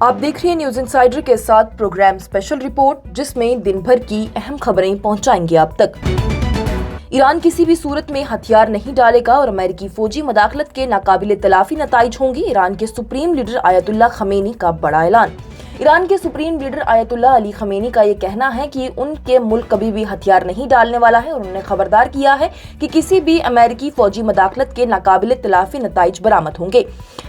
आप देख रहे हैं न्यूज इंसाइडर के साथ प्रोग्राम स्पेशल रिपोर्ट, जिसमें दिन भर की अहम खबरें पहुंचाएंगे आप तक। ईरान किसी भी सूरत में हथियार नहीं डालेगा और अमेरिकी फौजी मदाखलत के नाकाबिले तलाफी नताइज होंगे। ईरान के सुप्रीम लीडर आयतुल्लाह खमेनी का बड़ा ऐलान। ईरान के supreme leader Ayatollah Ali Khamenei का ये कहना है कि उनके मुल्क कभी भी हथियार नहीं डालने वाला है और उन्होंने खबरदार किया है कि किसी भी अमेरिकी फौजी मदाखलत के नाकाबिले तलाफी नताइज बरामद होंगे।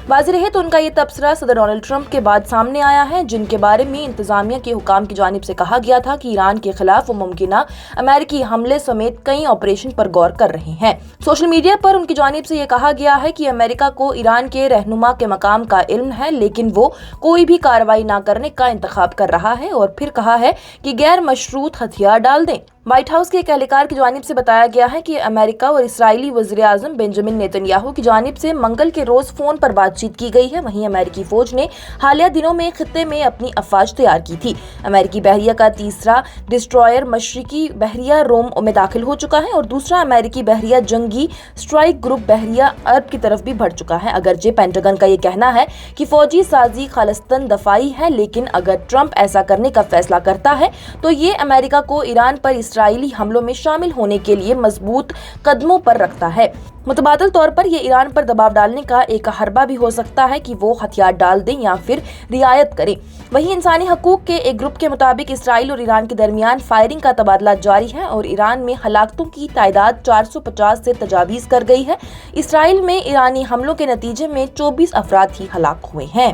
वाज़ेह रहे तो उनका ये तबसरा सदर डोनाल्ड ट्रंप के बाद सामने आया है, जिनके बारे में इंतजामिया के हुकाम की जानिब से कहा गया था कि ईरान के खिलाफ वो मुमकिना अमेरिकी हमले समेत कई ऑपरेशन पर गौर कर रहे हैं। सोशल मीडिया पर उनकी जानिब से ये कहा गया है कि अमेरिका को ईरान के रहनुमा के मकाम का इल्म है, लेकिन वो कोई भी कार्रवाई न करने का इंतखाब कर रहा है और फिर कहा है कि गैर मशरूत हथियार डाल दें। व्हाइट हाउस के एक एहलकार की जानिब से बताया गया है कि अमेरिका और इसराइली वज़ीर आज़म बेंजामिन नेतन्याहू की जानिब से मंगल के रोज फोन पर बातचीत की गई है। वहीं अमेरिकी फौज ने हालिया दिनों में खित्ते में अपनी अफवाज तैयार की थी। अमेरिकी बहरिया का तीसरा डिस्ट्रॉयर मशरिकी बहरिया रोम में दाखिल हो चुका है और दूसरा अमेरिकी बहरिया जंगी स्ट्राइक ग्रुप बहरिया अरब की तरफ भी बढ़ चुका है। अगरचे पेंटागन का ये कहना है कि फौजी साजी खालिस्तान दफाई है, लेकिन अगर ट्रंप ऐसा करने का फैसला करता है तो ये अमेरिका को ईरान पर इसराइली हमलों में शामिल होने के लिए मजबूत कदमों पर रखता है। मुतबादिल तौर पर यह ईरान पर दबाव डालने का एक हरबा भी हो सकता है कि वो हथियार डाल दें या फिर रियायत करें। वहीं इंसानी हकूक के एक ग्रुप के मुताबिक इसराइल और ईरान के दरमियान फायरिंग का तबादला जारी है और ईरान में हलाकतों की तादाद 450 से तजावीज़ कर गई है। इसराइल में ईरानी हमलों के नतीजे में 24 अफराद ही हलाक हुए हैं।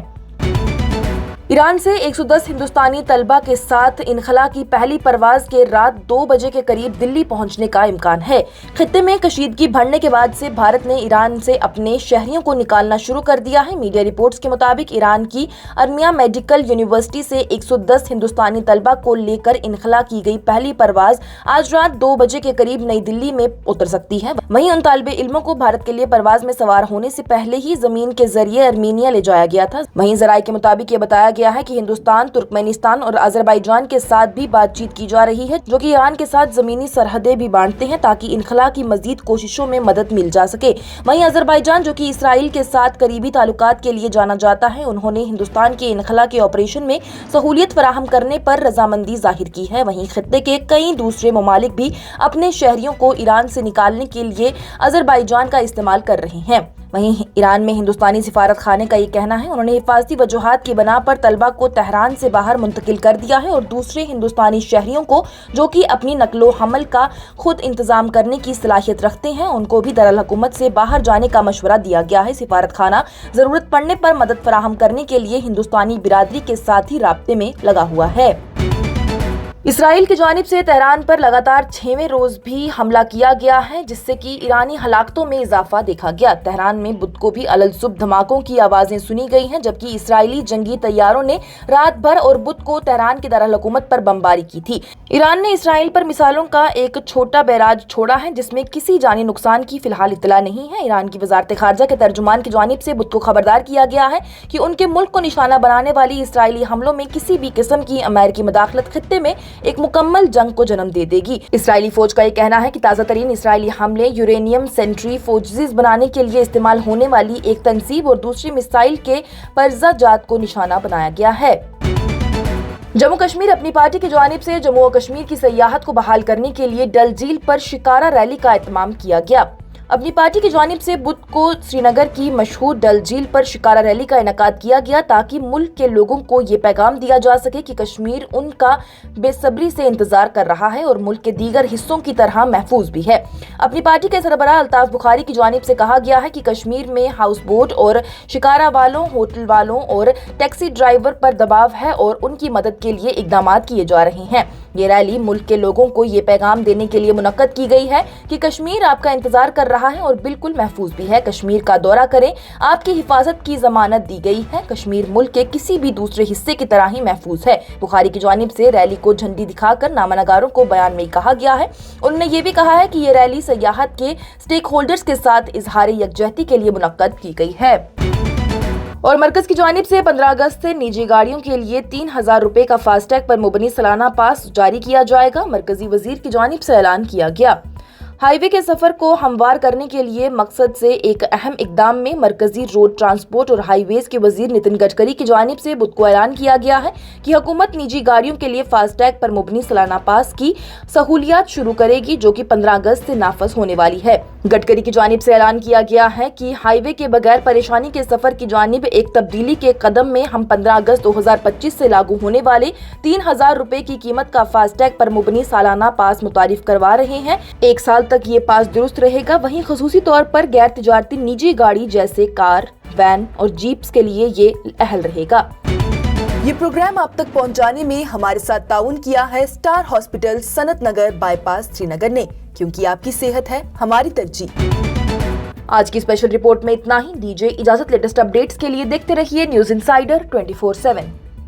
ईरान से 110 हिंदुस्तानी तलबा के साथ इनखला की पहली परवाज के रात 2 बजे के करीब दिल्ली पहुंचने का इम्कान है। खित्ते में कशीदगी बढ़ने के बाद से भारत ने ईरान से अपने शहरियों को निकालना शुरू कर दिया है। मीडिया रिपोर्ट्स के मुताबिक ईरान की अर्मिया मेडिकल यूनिवर्सिटी से 110 हिंदुस्तानी तलबा को लेकर इनखला की गई पहली परवाज आज रात 2 बजे के करीब नई दिल्ली में उतर सकती है। वहीं उन तालिबे इल्मों को भारत के लिए परवाज में सवार होने से पहले ही जमीन के जरिए अर्मीनिया ले जाया गया था। वहीं जराये के मुताबिक ये बताया गया है कि हिंदुस्तान, तुर्कमेनिस्तान और अजरबैजान के साथ भी बातचीत की जा रही है, जो कि ईरान के साथ जमीनी सरहदें भी बांटते हैं ताकि इनखला की मजीद कोशिशों में मदद मिल जा सके। वहीं अजरबैजान, जो कि इसराइल के साथ करीबी ताल्लुकात के लिए जाना जाता है, उन्होंने हिंदुस्तान के इनखला के ऑपरेशन में सहूलियत फराहम करने पर रजामंदी जाहिर की है। वहीं खित्ते के कई दूसरे ममालिक भी अपने शहरियों को ईरान से निकालने के लिए अजरबैजान का इस्तेमाल कर रहे हैं। वहीं ईरान में हिंदुस्तानी सिफारत खाने का ये कहना है, उन्होंने हिफाजती वजूहात की बना पर तलबा को तेहरान से बाहर मुंतकिल कर दिया है और दूसरे हिंदुस्तानी शहरियों को, जो कि अपनी नकलो हमल का खुद इंतजाम करने की सलाहियत रखते हैं, उनको भी दरअल हुकूमत से बाहर जाने का मशवरा दिया गया है। सिफारत खाना जरूरत पड़ने पर मदद फराहम करने के लिए हिंदुस्तानी बिरादरी के साथ ही राब्ते में लगा हुआ है। इसराइल की जानिब से तेहरान पर लगातार 6वें रोज भी हमला किया गया है, जिससे कि ईरानी हलाकतों में इजाफा देखा गया। तेहरान में बुध को भी अलल सुबह धमाकों की आवाजें सुनी गई हैं, जबकि इसराइली जंगी तैयारों ने रात भर और बुध को तेहरान की दारुल हुकूमत पर बमबारी की थी। ईरान ने इसराइल पर मिसाइलों का एक छोटा बैराज छोड़ा है, जिसमें किसी जानी नुकसान की फिलहाल इत्तला नहीं है। ईरान की वजारत खारजा के तर्जुमान की जानिब से बुध को खबरदार किया गया है कि उनके मुल्क को निशाना बनाने वाली इसराइली हमलों में किसी भी किस्म की अमेरिकी मदाखलत खित्ते में एक मुकम्मल जंग को जन्म दे देगी। इसराइली फौज का ये कहना है कि ताज़ा तरीन इसराइली हमले यूरेनियम सेंट्रीफ्यूजिज बनाने के लिए इस्तेमाल होने वाली एक तंसीब और दूसरी मिसाइल के पर्जा जात को निशाना बनाया गया है। जम्मू कश्मीर अपनी पार्टी की जानिब से जम्मू और कश्मीर की सयाहत को बहाल करने के लिए डल झील पर शिकारा रैली का एहतमाम किया गया। अपनी पार्टी की जानिब से बुध को श्रीनगर की मशहूर डल झील पर शिकारा रैली का इनेकाद किया गया, ताकि मुल्क के लोगों को ये पैगाम दिया जा सके कि कश्मीर उनका बेसब्री से इंतजार कर रहा है और मुल्क के दीगर हिस्सों की तरह महफूज भी है। अपनी पार्टी के सरबराह अल्ताफ बुखारी की जानिब से कहा गया है कि कश्मीर में हाउस बोट और शिकारा वालों, होटल वालों और टैक्सी ड्राइवर पर दबाव है और उनकी मदद के लिए इकदाम किए जा रहे हैं। ये रैली मुल्क के लोगों को ये पैगाम देने के लिए मुनक्कद की गई है कि कश्मीर आपका इंतजार कर रहा है और बिल्कुल महफूज भी है। कश्मीर का दौरा करें, आपकी हिफाजत की जमानत दी गई है। कश्मीर मुल्क के किसी भी दूसरे हिस्से की तरह ही महफूज है। बुखारी की जानिब से रैली को झंडी दिखाकर नामानगारों को बयान में कहा गया है। उन्होंने ये भी कहा है कि ये रैली सयाहत के स्टेक होल्डर्स के साथ इजहार यकजहती के लिए मुनक्कद की गई है। और मरकज की जानिब से 15 अगस्त से निजी गाड़ियों के लिए 3000 रुपए का फास्टैग पर मुबनी सालाना पास जारी किया जाएगा। मरकजी वजीर की जानिब से ऐलान किया गया। हाईवे के सफर को हमवार करने के लिए मकसद से एक अहम इकदाम में मरकजी रोड ट्रांसपोर्ट और हाईवेज के वजीर नितिन गडकरी की जानिब से बुध को ऐलान किया गया है कि हुकूमत निजी गाड़ियों के लिए फास्टैग पर मुबनी सालाना पास की सहूलियात शुरू करेगी, जो कि 15 अगस्त से नाफज होने वाली है। गडकरी की जानिब से ऐलान किया गया है कि हाईवे के बगैर परेशानी के सफर की जानिब एक तब्दीली के कदम में हम 15 अगस्त 2025 से लागू होने वाले 3000 रुपए की कीमत का फास्टैग पर मुबनी सालाना पास मुतारिफ करवा रहे हैं। 1 साल तक ये पास दुरुस्त रहेगा। वहीं खसूसी तौर पर गैर तिजारती निजी गाड़ी जैसे कार, वैन और जीप्स के लिए ये अहल रहेगा। ये प्रोग्राम आप तक पहुंचाने में हमारे साथ ताउन किया है स्टार हॉस्पिटल सनत नगर बाईपास श्रीनगर ने, क्योंकि आपकी सेहत है हमारी तरजीह। आज की स्पेशल रिपोर्ट में इतना ही। दीजिए इजाजत। लेटेस्ट अपडेट्स के लिए देखते रहिए न्यूज़ इनसाइडर 24/7।